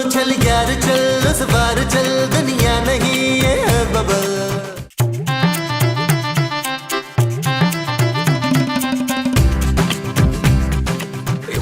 चल यार चल उस बार चल दुनिया नहीं ये बबल।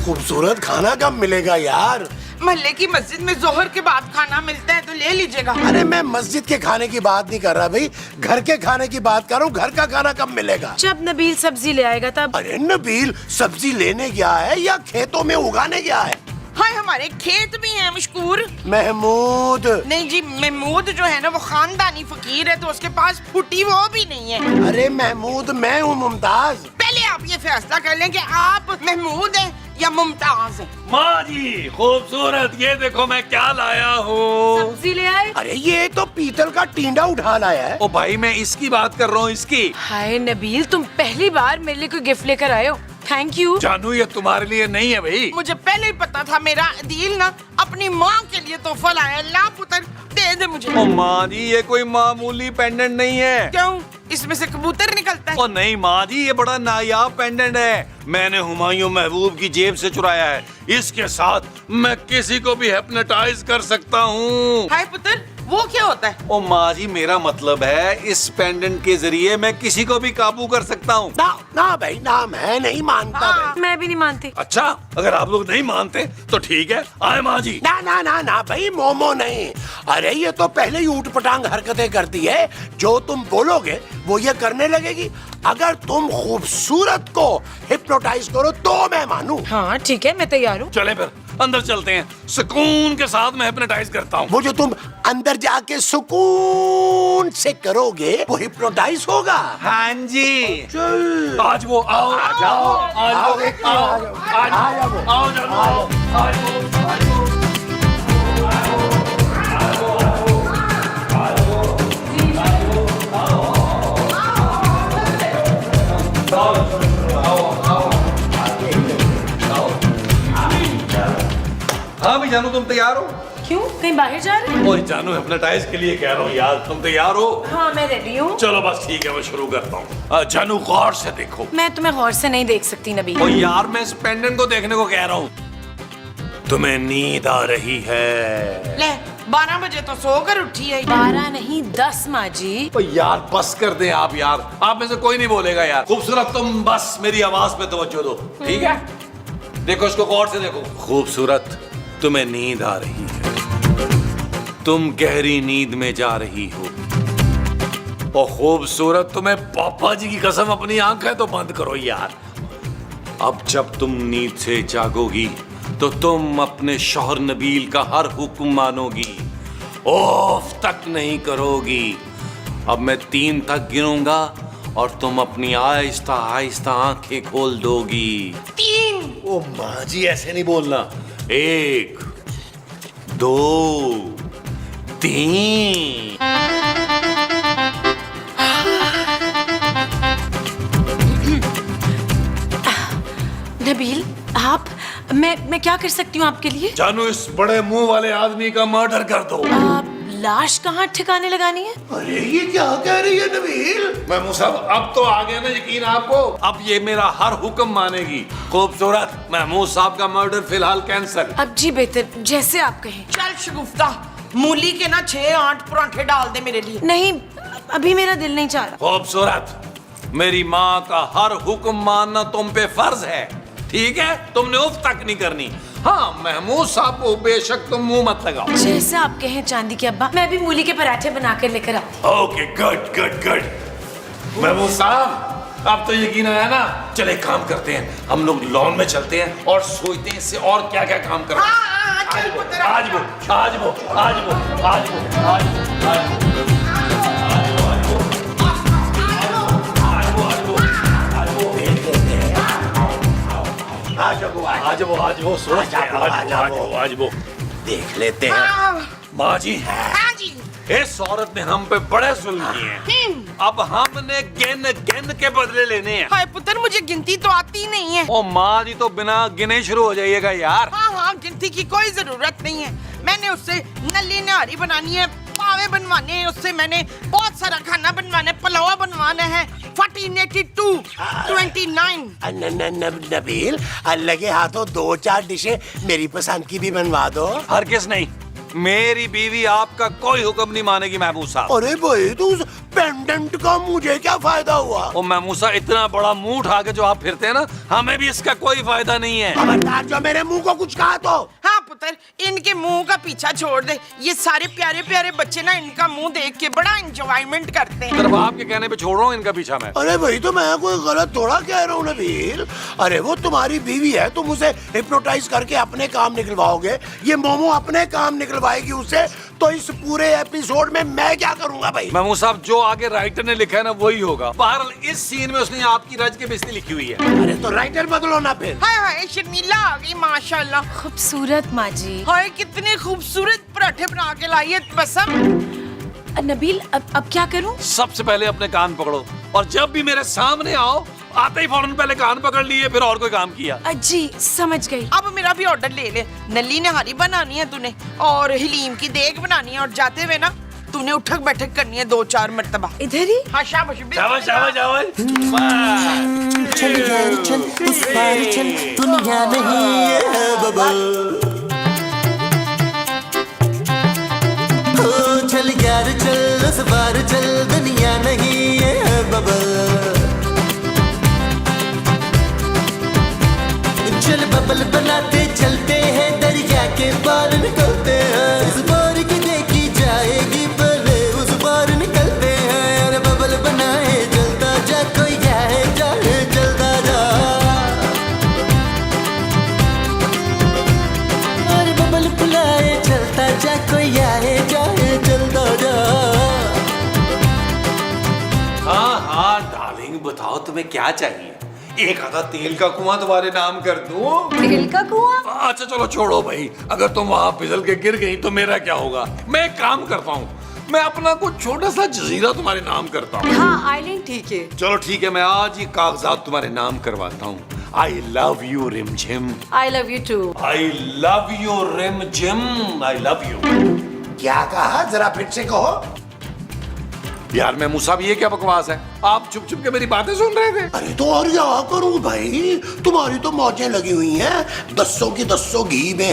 खूबसूरत खाना कब मिलेगा यार? मोहल्ले की मस्जिद में जोहर के बाद खाना मिलता है तो ले लीजिएगा। अरे मैं मस्जिद के खाने की बात नहीं कर रहा भाई, घर के खाने की बात कर रहा हूँ। घर का खाना कब मिलेगा? जब नबील सब्जी ले आएगा तब। अरे नबील सब्जी लेने गया है या खेतों में उगाने गया है? हाय हमारे खेत भी हैं मशकूर। महमूद नहीं जी, महमूद जो है ना वो खानदानी फकीर है तो उसके पास फुटी वो भी नहीं है। अरे महमूद मैं हूँ मुमताज। पहले आप ये फैसला कर लें कि आप महमूद हैं या मुमताज हैं। माँ जी खूबसूरत, ये देखो मैं क्या लाया हूँ। सब्जी ले आए? अरे ये तो पीतल का टींडा उठा लाया है। ओ भाई मैं इसकी बात कर रहा हूँ, इसकी। हाय नबील, तुम पहली बार मेरे लिए कोई गिफ्ट लेकर आए हो। Thank you. जानू ये तुम्हारे लिए नहीं है भाई। मुझे पहले ही पता था मेरा दिल ना अपनी माँ के लिए तोहफा लाया। ला पुत्र दे दे मुझे। ओ माँ जी ये कोई मामूली पेंडेंट नहीं है। क्यों, इसमें से कबूतर निकलता है? ओ नहीं माँ जी, ये बड़ा नायाब पेंडेंट है। मैंने हुमायूं महबूब की जेब से चुराया है। इसके साथ मैं किसी को भी हिप्नोटाइज कर सकता हूँ। हाय पुत्र, वो क्या होता है? ओ माँ जी मेरा मतलब है इस पेंडेंट के जरिए मैं किसी को भी काबू कर सकता हूँ। ना ना भाई ना, मैं नहीं मानता भाई। मैं भी नहीं मानती। अच्छा अगर आप लोग नहीं मानते तो ठीक है, आए माँ जी। ना ना ना ना भाई, मोमो नहीं। अरे ये तो पहले ही ऊट पटांग हरकतें करती है। जो तुम बोलोगे वो ये करने लगेगी। अगर तुम खूबसूरत को हिप्नोटाइज करो तो मैं मानूं। हाँ ठीक है, मैं तैयार हूँ। चले फिर अंदर चलते हैं, सुकून के साथ मैं हिप्नोटाइज करता हूँ। वो जो तुम अंदर जाके सुकून से करोगे वो हिप्नोटाइज होगा। हाँ जी। चल आज वो आओ आओ, जाओ, आज आओ, वो आओ, आओ, आज आओ, वो आओ, जानू आओ, आज वो हाँ भी जानू तुम तैयार हो? क्यों, कहीं बाहर जा रहे हो? और जानू हिप्नोटाइज के लिए कह रहा हूँ यार, तुम तैयार हो? हाँ मैं रेडी हूँ। चलो बस ठीक है, मैं शुरू करता हूँ। जानू गौर से देखो। मैं तुम्हें गौर से नहीं देख सकती नबील। ओ यार मैं इस पेंडेंट को देखने को कह रहा हूँ। तुम्हें नींद आ रही है? ले 12 बजे तो सोकर उठी है। 12 नहीं 10 माँ जी। ओ यार बस कर दे आप यार, आप में से कोई नहीं बोलेगा यार। खूबसूरत तुम बस मेरी आवाज पे तवज्जो दो, ठीक है? देखो इसको गौर से देखो। खूबसूरत तुम्हें नींद आ रही है, तुम गहरी नींद में जा रही हो। ओ खूबसूरत तुम्हें पापा जी की कसम अपनी आंखें तो बंद करो यार। अब जब तुम नींद से जागोगी तो तुम अपने शौहर नबील का हर हुक्म मानोगी, ओफ तक नहीं करोगी। अब मैं 3 तक गिनूंगा और तुम अपनी आहिस्ता आहिस्ता आंखें खोल दोगी। 3। ओ माँ जी ऐसे नहीं बोलना। 1 2 3। नबील आप, मैं क्या कर सकती हूँ आपके लिए? जानू इस बड़े मुंह वाले आदमी का मर्डर कर दो। आप लाश कहाँ ठिकाने लगानी है? अरे ये क्या कह रही है नबील? महमूद साहब अब तो आ गया ना यकीन आपको? अब ये मेरा हर हुक्म मानेगी। खूबसूरत महमूद साहब का मर्डर फिलहाल कैंसल। अब जी बेहतर, जैसे आप कहें। चल शगुफ्ता, मूली के ना 6-8 पराठे डाल दे मेरे लिए। नहीं अभी मेरा दिल नहीं चाह रहा। खूबसूरत मेरी माँ का हर हुक्म मानना तुम पे फर्ज है, ठीक है? तुमने उफ तक नहीं करनी। हाँ महमूद साहब को बेशक तुम मुंह मत लगाओ। जैसे आप कहें चांदी के अब्बा, मैं भी मूली के पराठे बनाकर लेकर आती okay good good good. Mahmood साहब अब तो यकीन आया ना? चले काम करते हैं, हम लोग लॉन में चलते हैं और सोचते हैं इससे और क्या क्या काम करना है। चल पुत्र, आज वो आज वो आज वो आज वो आज वो आज वो आज वो सोच आज वो देख लेते हैं। माँ जी हाँ जी। इस औरत ने हम पे बड़े जुल्म किए हैं, अब हमने गिन गिन के बदले लेने हैं। हाय पुत्र, मुझे गिनती तो आती नहीं है। ओ माँ जी तो बिना गिने शुरू हो जाइएगा यार। हाँ गिनती की कोई जरूरत नहीं है। मैंने उससे नली नारी बनानी है, पावे बनवाने हैं, उससे मैंने बहुत सारा खाना बनवाना है, पुलाव बनवाना है। 1482 29। नबील लगे हाथों 2-4 डिशें मेरी पसंद की भी बनवा दो। हरगिज़ नहीं, मेरी बीवी आपका कोई हुक्म नहीं मानेगी महमूद साहब। अरे भाई तो उस पेंडेंट का मुझे क्या फायदा हुआ? और महमूद साहब इतना बड़ा मुंह उठा के जो आप फिरते हैं ना, हमें भी इसका कोई फायदा नहीं है। खबरदार जो मेरे मुंह को कुछ कहा तो। हाँ पुत्र, इनके मुंह का पीछा छोड़ दे। ये सारे प्यारे प्यारे बच्चे ना इनका मुंह देख के बड़ा एंजॉयमेंट करते हैं। सिर्फ आपके कहने पे छोड़ रहा हूँ इनका पीछा मैं। अरे भाई तो मैं कोई गलत थोड़ा कह रहा हूँ नबील। अरे वो तुम्हारी बीवी है, तुम उसे हिप्नोटाइज करके अपने काम निकलवाओगे, ये मोमो अपने काम निकलवाएगी उसे, तो इस पूरे एपिसोड में मैं क्या करूंगा भाई? महमूद साहब जो आगे राइटर ने लिखा है ना वही होगा। बहरहाल इस सीन में उसने आपकी रज के बेइज्जती लिखी हुई है। अरे तो राइटर बदलो ना फिर। हाय हाय शर्मिला आ गई माशाल्लाह। खूबसूरत माँ जी। हाय कितने खूबसूरत पराठे बना के लाई है बसम। नबील अब क्या करूं? सबसे पहले अपने कान पकड़ो और जब भी मेरे सामने आओ आते ही फौरन पहले कान पकड़ लिए, फिर और कोई काम किया। जी समझ गई। अब मेरा भी ऑर्डर ले ले। नली निहारी बनानी है तूने और हलीम की देग बनानी है, और जाते हुए ना तूने उठक बैठक करनी है 2-4 मरतबा। इधर ही? हाँ शाबाश शाबाश शाबाश शाबाश। चल यार चल उस पार चल, दुनिया नहीं है बबल। हो चल यार चल उस पार चल, दुनिया नहीं है बबल। चल बबल बनाते चलते हैं, दरिया के पार निकलते हैं। इस बार की देखी जाएगी पहले उस पार निकलते हैं। अरे बबल बनाए चलता जा, कोई जाए जाए चलता जा। अरे बबल बुलाए चलता जा, कोई आए जाए चलता जा। हाँ हाँ डार्लिंग बताओ तुम्हें क्या चाहिए? एक आधा तेल का कुआं तुम्हारे नाम कर दूं? तेल का कुआं? अच्छा चलो छोड़ो भाई, अगर तुम वहां फिसल के गिर गई तो मेरा क्या होगा? मैं एक काम करता हूँ, मैं अपना कुछ छोटा सा जजीरा तुम्हारे नाम करता हूँ। हाँ आइलैंड ठीक है। चलो ठीक है, मैं आज ही कागजात तुम्हारे नाम करवाता हूँ। आई love you Rimjhim. I love you too. I love you Rimjhim. I love you. क्या कहा? जरा फिर से कहो। यार मैं मुसाब, ये क्या बकवास है? आप चुप चुप के मेरी बातें सुन रहे थे। अरे तो और क्या करूं भाई, तुम्हारी तो मौजें लगी हुई हैं, 10 की 10 घी में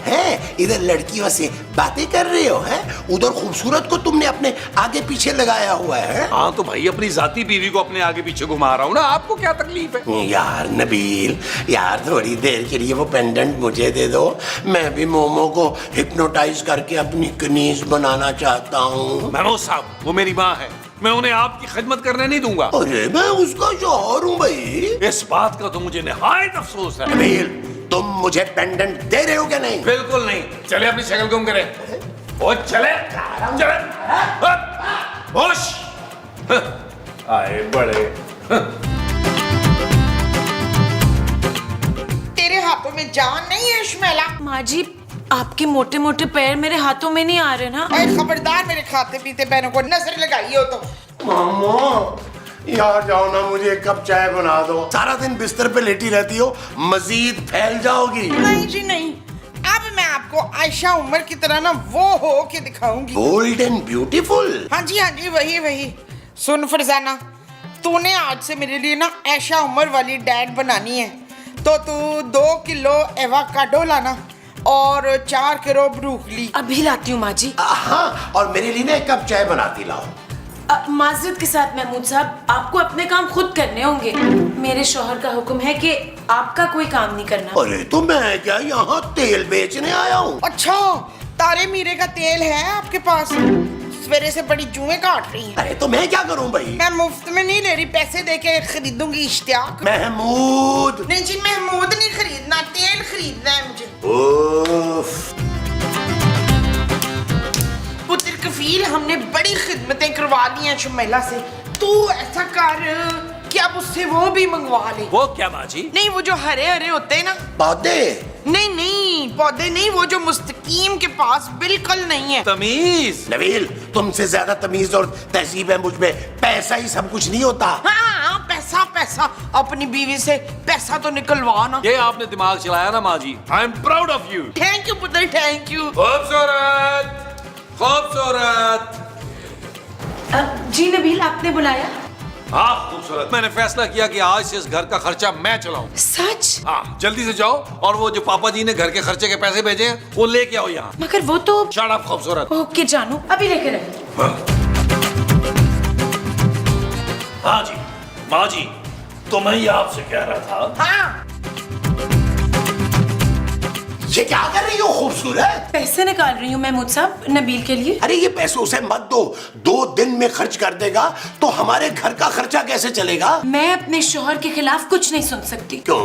हैं। इधर लड़कियों से बातें कर रहे हो हैं, उधर खूबसूरत को तुमने अपने आगे पीछे लगाया हुआ है। हाँ तो भाई अपनी जाती बीवी को अपने आगे पीछे घुमा रहा हूँ ना, आपको क्या तकलीफ है? यार नबील, यार थोड़ी देर के लिए वो पेंडेंट मुझे दे दो, मैं भी मोमो को हिप्नोटाइज करके अपनी कनीज बनाना चाहता हूँ। महमूद साहब वो मेरी माँ है, मैं उन्हें आपकी खिदमत करने नहीं दूंगा। अरे मैं उसका शौहर हूँ भाई। इस बात का तो मुझे निहायत अफसोस है। नबील तुम मुझे पेंडेंट दे रहे हो क्या? नहीं बिल्कुल नहीं। चले अपनी शक्ल गुम करें। ओ चले चले। होश। आए बड़े। तेरे हाथों में जान नहीं है शर्मिला। माँ जी आपके मोटे मोटे पैर मेरे हाथों में नहीं आ रहे ना। ओए खबरदार मेरे खाते पीते पैरों को नजर लगाई हो तो। मामो यार जाओ ना, मुझे एक कप चाय बना दो। सारा दिन बिस्तर पे लेटी रहती हो, मजीद फैल जाओगी। नहीं जी नहीं, अब मैं आपको आयशा उमर की तरह ना वो हो के दिखाऊंगी। Bold and beautiful. हाँ जी वही वही। सुन फरजाना, तूने आज से मेरे लिए ना आयशा उमर वाली डाइट बनानी है, तो तू 2 किलो एवोकाडो लाना और 4 किलो ब्रोकली। अभी लाती हूँ माँ जी। हाँ और मेरे लिए ना एक कप चाय बनाती लाओ। माजरत के साथ महमूद साहब, आपको अपने काम खुद करने होंगे। मेरे शौहर का हुक्म है कि आपका कोई काम नहीं करना। अरे तो मैं क्या यहाँ तेल बेचने आया हूँ? अच्छा तारे मीरे का तेल है आपके पास? सवेरे से बड़ी जुएं काट रही हैं। अरे तो मैं क्या करूँ भाई? मैं मुफ्त में नहीं ले रही, पैसे देके खरीदूंगी। इश्तियाक। महमूद। नहीं जी महमूद नहीं खरीदना, तेल खरीदना है मुझे। उफ। पुत्र कफील, हमने बड़ी खिदमतें करवा ली हैं शर्मिला से। तू ऐसा कर कि अब उससे वो भी मंगवा ले। वो क्या माँ जी? नहीं वो जो हरे हरे होते हैं ना पौधे। नहीं नहीं पौधे नहीं, वो जो मुस्तकीम के पास बिल्कुल नहीं है। तमीज। नबील तुमसे ज्यादा तमीज और तहजीब है मुझ में। पैसा ही सब कुछ नहीं होता। हाँ पैसा पैसा, अपनी बीवी से पैसा तो निकलवा ना। ये आपने दिमाग चलाया ना माँ जी। I am proud of you. Thank you पुत्र थैंक यू। खूबसूरत खूबसूरत। जी नबील आपने बुलाया? हाँ खूबसूरत, मैंने फैसला किया कि आज से इस घर का खर्चा मैं चलाऊं। सच? हाँ जल्दी से जाओ और वो जो पापा जी ने घर के खर्चे के पैसे भेजे हैं वो लेके आओ यहाँ। मगर वो तो। शट अप खूबसूरत। ओके जानू, अभी लेकर आए। हाँ जी माँ जी, तो मैं ही आपसे कह रहा था। हाँ, ये क्या कर रही हो खूबसूरत? पैसे निकाल रही हूँ महमूद साहब नबील के लिए। अरे ये पैसे उसे मत दो, 2 दिन में खर्च कर देगा तो हमारे घर का खर्चा कैसे चलेगा? मैं अपने शोहर के खिलाफ कुछ नहीं सुन सकती। क्यों?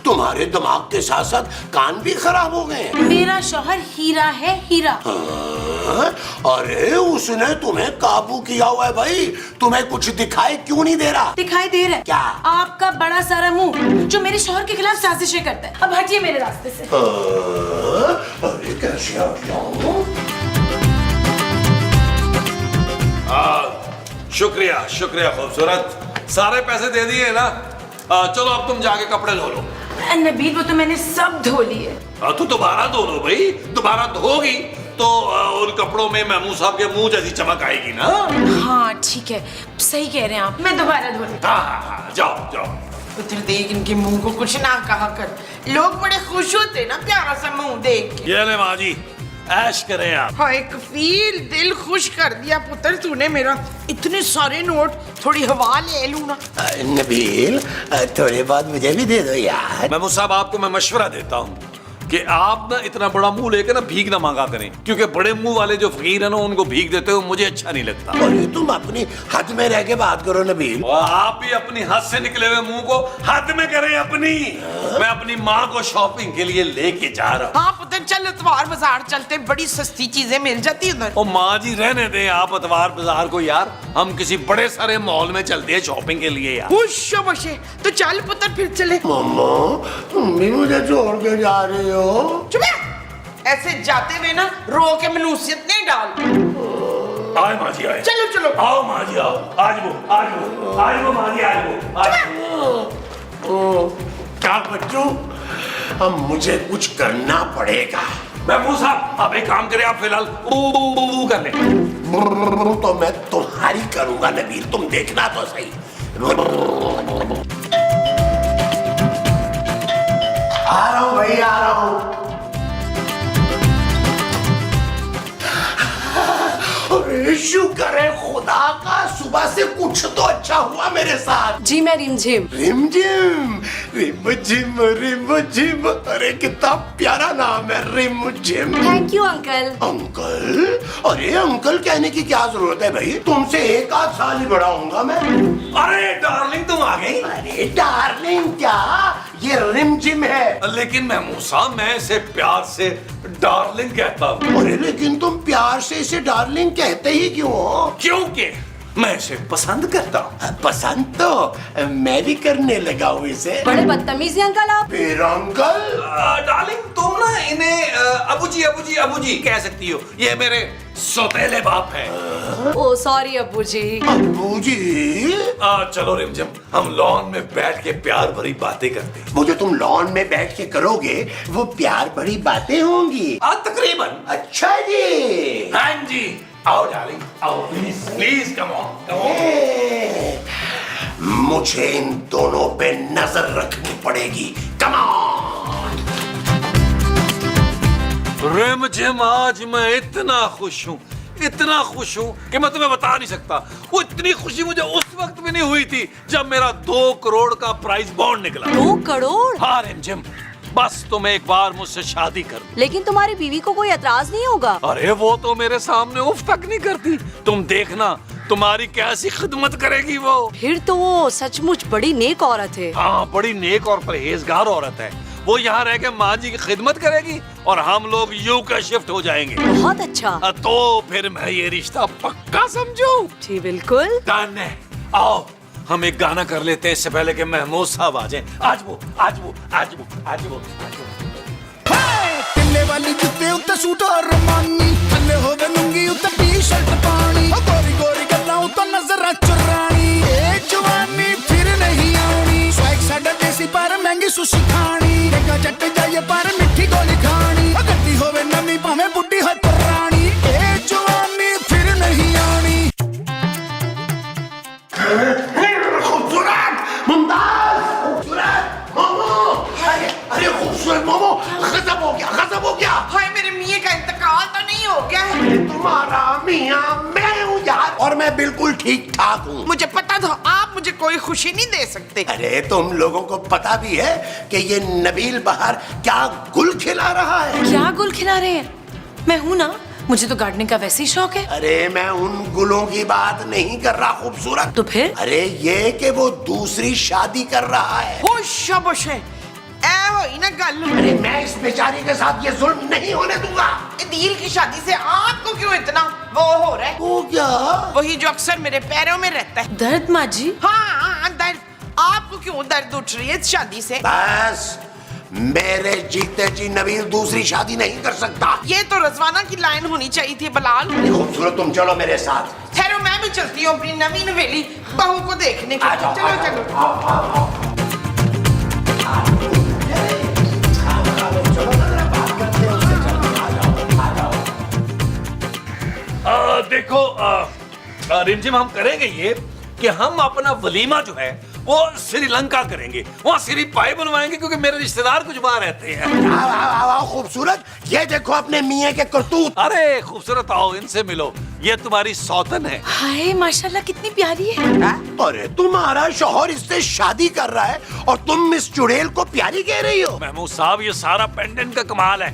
तुम्हारे दिमाग के साथ साथ कान भी खराब हो गए? मेरा शोहर हीरा है, हीरा। हाँ? अरे उसने तुम्हें काबू किया हुआ है भाई, तुम्हें कुछ दिखाई क्यों नहीं दे रहा? दिखाई दे रहा है क्या? आपका बड़ा सारा मुंह जो मेरे शोहर के खिलाफ साजिशें करता है। अब हटिए मेरे रास्ते से। अरे कैसे आ जाऊं? शुक्रिया शुक्रिया खूबसूरत, सारे पैसे दे दिए ना। चलो अब तुम जाके कपड़े धो लो। नबील वो तो मैंने सब धो लिए। तो दोबारा धो लो भाई, दोबारा धोगी तो उन कपड़ों में महमूद साहब के मुंह जैसी चमक आएगी ना। हाँ ठीक है, सही कह रहे हैं आप, मैं दोबारा धो लेती हाँ जाओ जाओ। पुत्र देख इनके मुंह को कुछ ना कहा कर, लोग बड़े खुश होते ना प्यारा सा मुंह देख के। ये ले माँ जी, ऐश करें आप। हाय कफील, दिल खुश कर दिया पुत्र तूने मेरा। इतने सारे नोट, थोड़ी हवा ले लूं ना। नबील थोड़े बाद मुझे भी दे दो यार। महमूद साहब आपको मैं मशवरा देता हूँ कि आप ना इतना बड़ा मुंह लेकर ना भीख ना मांगा करें, क्योंकि बड़े मुंह वाले जो फकीर है ना उनको भीख देते हो मुझे अच्छा नहीं लगता। और ये तुम अपनी हद में रह के बात करो नबील। और आप भी अपनी हद से निकले हुए मुंह को हद में करें अपनी। मैं अपनी माँ को शॉपिंग के लिए लेके जा रहा हूँ। हाँ पुत्र चल इतवार बाजार चलते, बड़ी सस्ती चीजें मिल जाती है उधर। ओ माँ जी रहने दें आप अतवार बाजार को यार, हम किसी बड़े सारे मॉल में चलते हैं शॉपिंग के लिए यार। खुश बशे तो चल पुत्र फिर चले। मम्मा तुम भी मुझे छोड़ के जा रही हो? चुप है। ऐसे जाते हुए ना रो के मनुष्यत नहीं डाल। आए माँ जी आए। चलो चलो आओ माँ जी आओ, आज वो माँ जी आज वो। क्या बच्चों, अब मुझे कुछ करना पड़ेगा। महमूद साहब आप एक काम करें, आप फिलहाल ऊ कर लें। तो मैं तुम्हारी करूंगा नबील, तुम देखना तो सही। आ रहा हूं भाई, आ रहा हूं। अरे शुक्र है खुदा का, सुबह से कुछ तो अच्छा हुआ मेरे साथ। जी मैं रिमझिम। रिमझिम रिमझिम रिमझिम, अरे कितना प्यारा नाम है रिमझिम। Thank you uncle. अंकल? अरे अंकल कहने की क्या जरूरत है भाई, तुमसे 1 आध साल ही बड़ा हूंगा मैं। अरे डार्लिंग तुम आ गई। अरे डार्लिंग क्या, ये रिमझिम है। लेकिन महमूद साहब मैं इसे प्यार से डार्लिंग कहता हूँ। अरे लेकिन तुम प्यार से इसे डार्लिंग कहते ही क्यों हो? क्योंकि मैं इसे पसंद करता हूँ। पसंद तो मैं भी करने लगा हूँ इसे। बड़े बदतमीज हैं अंकल आप। फिर अंकल? डार्लिंग तुम ना इन्हें अबू जी कह सकती हो, ये मेरे सौतेले बाप हैं। ओ सॉरी अब्बू जी। अब्बू जी? चलो रिमझिम हम लॉन में बैठ के प्यार भरी बातें करते हैं। वो जो तुम लॉन में बैठ के करोगे वो प्यार भरी बातें होंगी? तकरीबन। अच्छा जी। हाँ जी, आओ डार्लिंग आओ, प्लीज प्लीज कम ऑन। मुझे इन दोनों पे नजर रखनी पड़ेगी। Come on. रिमझिम आज मैं इतना खुश हूँ कि मैं तुम्हें बता नहीं सकता। वो इतनी खुशी मुझे उस वक्त भी नहीं हुई थी जब मेरा 2 करोड़ का प्राइज बॉन्ड निकला। 2 करोड़? हाँ रिमझिम, बस तुम एक बार मुझसे शादी कर। लेकिन तुम्हारी बीवी को कोई एतराज नहीं होगा? अरे वो तो मेरे सामने उफ तक नहीं करती, तुम देखना तुम्हारी कैसी खिदमत करेगी वो। फिर तो वो सचमुच बड़ी नेक औरत है। हाँ बड़ी नेक और परहेजगार औरत है। वो यहाँ रह के माँ जी की खिदमत करेगी और हम लोग यूके शिफ्ट हो जाएंगे। बहुत अच्छा। तो फिर मैं ये रिश्ता पक्का समझूं। जी बिल्कुल। डन है। आओ हम एक गाना कर लेते हैं इससे पहले कि महमूद साहब आ जाएं। आज वो टिल्ले वाली जुत्ते उत्ते सूट और रमानी, थल्ले होवे लुंगी उत्ते टी-शर्ट पानी, गोरी गोरी गल्लां उत्ते नजर चुरानी, ए जवानी फिर नहीं आनी, स्वैग साडा देसी पर महंगी सुशी खानी, देखा जट जाइए पर मिठी गोली खानी, गड्डी होवे नवी भाਵੇਂ बुड्ढी हो पुरानी, ए जवानी फिर नहीं आनी। हो गया है? तुम्हारा मियाँ मैं हूँ यार, और मैं बिल्कुल ठीक ठाक हूँ। मुझे पता था आप मुझे कोई खुशी नहीं दे सकते। अरे तुम लोगों को पता भी है कि ये नबील बाहर क्या गुल खिला रहा है? क्या गुल खिला रहे हैं? मैं हूं ना, मुझे तो गार्डनिंग का वैसे ही शौक है। अरे मैं उन गुलों की बात नहीं कर रहा खूबसूरत। तो फिर? अरे ये कि वो दूसरी शादी कर रहा है। होश है ऐ होई ना गल। अरे मैं इस बेचारी के साथ ये जुल्म नहीं होने दूंगा। दिल की शादी से आपको क्यों इतना वो हो रहा है? वो क्या? वही जो अक्सर मेरे पैरों में रहता है। दर्द माँ जी? हाँ दर्द। आपको क्यों दर्द उठ रही है इस शादी से? बस मेरे जीते जी नबील दूसरी शादी नहीं कर सकता। ये तो रजवाना की लाइन होनी चाहिए थी बलाल। खूबसूरत तुम चलो मेरे साथ। ठहरो, मैं भी चलती हूँ अपनी नवीन हवेली बहू को देखने के लिए। चलो चलो। देखो रिमझिम, हम करेंगे ये कि हम अपना वलीमा जो है वो श्रीलंका करेंगे, वहाँ सिरी पाए बनवाएंगे, क्योंकि मेरे रिश्तेदार कुछ वहाँ रहते हैं। आओ खूबसूरत, ये देखो अपने मियाँ के करतूत। अरे खूबसूरत, आओ इनसे मिलो, ये तुम्हारी सौतन है। हाय माशाल्लाह, कितनी प्यारी है। अरे तुम्हारा शौहर इससे शादी कर रहा है और तुम मिस चुड़ैल को प्यारी कह रही हो? महमूद साहब, ये सारा पेंडेंट का कमाल है।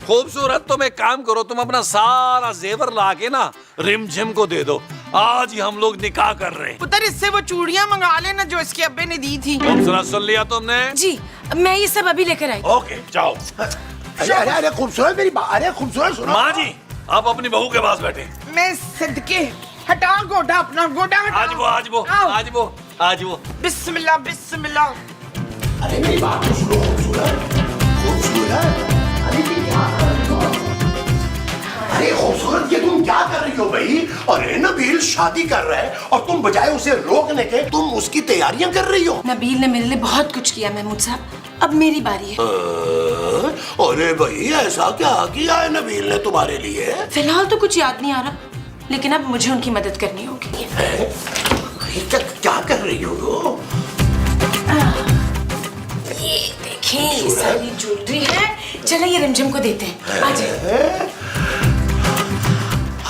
खूबसूरत, तुम एक काम करो, तुम अपना सारा जेवर लाके ना रिमझिम को दे दो। आज ही हम लोग निकाह कर रहे हैं। पुत्र, इससे वो चूड़ियां मंगा लेना जो इसके अब्बे ने दी थी। खूबसूरत, सुन लिया तुमने? जी, मैं ये सब अभी लेकर आई। ओके, जाओ। अरे खूबसूरत मेरी बात। अरे खूबसूरत सुनो। माँ जी, आप अपनी बहू के पास बैठे। मैं सदके हटा गोटा, अपना गोटा हटा। आज वो बिस्मिल्लाह बिस्मिल्लाह। अरे मेरी बात तो सुनो खूबसूरत। खूबसूरत, अरे ये क्या कर रही हो? अरे खूबसूरत, ये तुम क्या कर रही हो भाई? अरे नबील शादी कर रहा है और तुम बजाय उसे रोकने के तुम उसकी तैयारियां कर रही हो। नबील ने मेरे लिए बहुत कुछ किया महमूद साहब, अब मेरी बारी है। अरे भाई, ऐसा क्या किया है नबील ने तुम्हारे लिए? फिलहाल तो कुछ याद नहीं आ रहा, लेकिन अब मुझे उनकी मदद करनी होगी। क्या कर रही हो? ये देखें, ये सारी ज्वेलरी है। चलो ये रिमझिम को देते हैं। आ जाइए।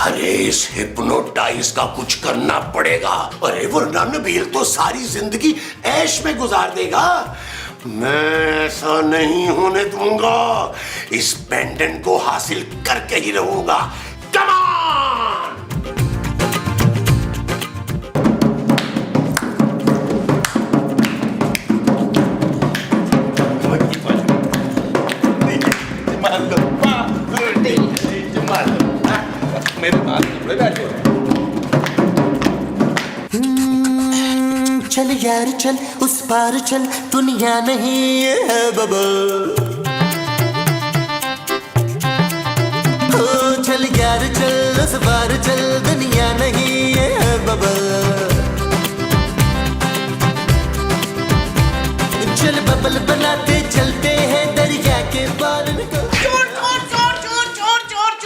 अरे इस हिप्नोटाइज का कुछ करना पड़ेगा। अरे वरना नबील तो सारी जिंदगी ऐश में गुजार देगा। मैं ऐसा नहीं होने दूंगा। इस पेंडेंट को हासिल करके ही रहूंगा। Come on! मेरे पास बैठो। चल यार चल, उस पार चल, दुनिया नहीं है बबल। ओ चल यार चल, उस पार चल, दुनिया नहीं है बबल। चल बबल बनाते चलते हैं दरिया के पार।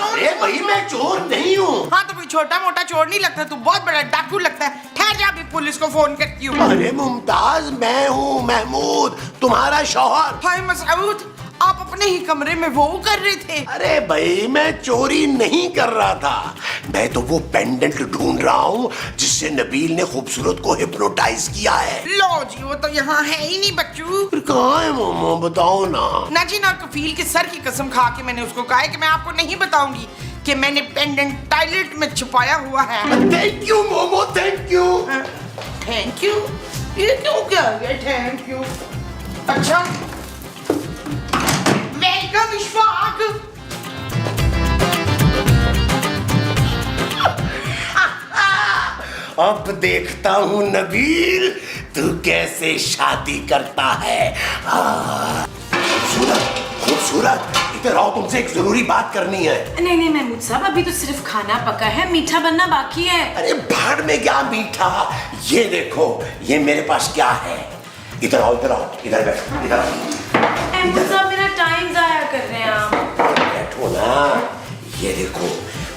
अरे भाई, मैं चोर नहीं हूँ। हाँ तो कोई छोटा मोटा चोर नहीं लगता, तू बहुत बड़ा डाकू लगता है। ठहर जा, अभी पुलिस को फोन करती हूँ। अरे मुमताज, मैं हूँ महमूद, तुम्हारा शौहर। हाय मसऊद, आप अपने ही कमरे में वो कर रहे थे? अरे भाई, मैं चोरी नहीं कर रहा था। मैं तो वो पेंडेंट ढूंढ रहा हूँ जिससे नबील ने खूबसूरत को हिप्नोटाइज किया है। लो जी, वो तो यहाँ है ही नहीं बच्चू। फिर कहाँ है मोमो, बताओ ना। ना जी ना, कफील के सर की कसम खा के मैंने उसको कहा है कि मैं आपको नहीं बताऊंगी कि मैंने पेंडेंट टॉयलेट में छुपाया हुआ है। Thank you momo, thank you. Thank you? ये क्यों क्या गया थैंक यू? अच्छा, वेलकम इशफाक। अब देखता हूँ नबील, तू कैसे शादी करता है। खूबसूरत, खूबसूरत, इधर आओ, तुमसे एक जरूरी बात करनी है। नहीं नहीं महमूद साहब, अभी तो सिर्फ खाना पका है, मीठा बनना बाकी है। अरे भाड़ में क्या मीठा। ये देखो, ये मेरे पास क्या है। इधर आओ, इधर आओ, इधर बैठो, इधर आओ। महमूद साहब, मेरा टाइम जाया कर रहे हैं आप। बैठो ना। ये देखो,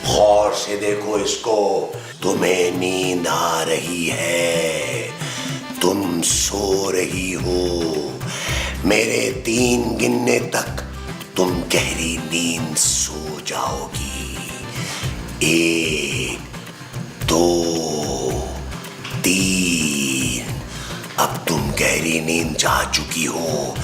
गौर से देखो इसको। तुम्हें नींद आ रही है, तुम सो रही हो। मेरे 3 गिनने तक तुम गहरी नींद सो जाओगी। 1 2 3 अब तुम गहरी नींद जा चुकी हो।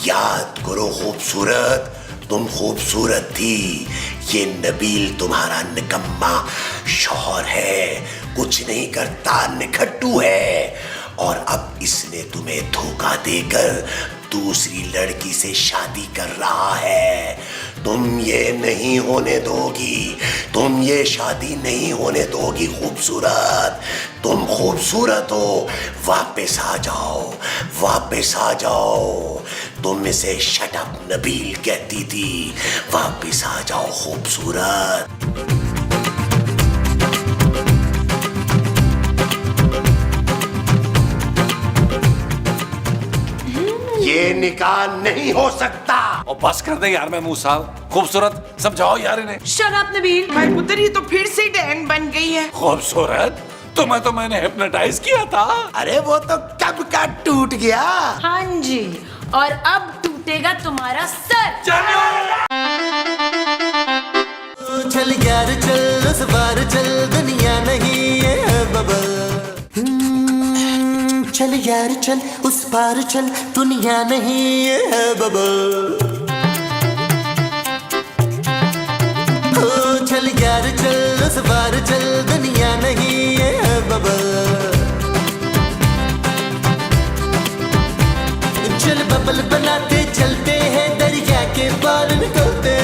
याद करो खूबसूरत, तुम खूबसूरत थी। ये नबील तुम्हारा निकम्मा शौहर है, कुछ नहीं करता, निखट्टू है। और अब इसने तुम्हें धोखा देकर दूसरी लड़की से शादी कर रहा है। तुम ये नहीं होने दोगी, तुम ये शादी नहीं होने दोगी खूबसूरत। तुम खूबसूरत हो, वापस आ जाओ, वापस आ जाओ। तुम इसे शट अप नबील कहती थी, वापस आ जाओ खूबसूरत। ये निकाह नहीं हो सकता। और बस कर दे यार महमूद साहब, खूबसूरत समझाओ यार इन्हें। Shut up Nabeel. भाई पुत्र ये तो फिर से डैन बन गई है। खूबसूरत तुम्हें तो मैंने हिप्नोटाइज किया था। अरे वो तो कब का टूट गया। हाँ जी, और अब टूटेगा तुम्हारा सर। चल यार चल, उस बार चल, दुनिया नहीं है बबल। चल यार चल, उस पार चल, दुनिया नहीं है बबल। ओ चल यार चल, उस पार चल, दुनिया नहीं है बबल। चल बबल बनाते चलते हैं, दरिया के पार निकलते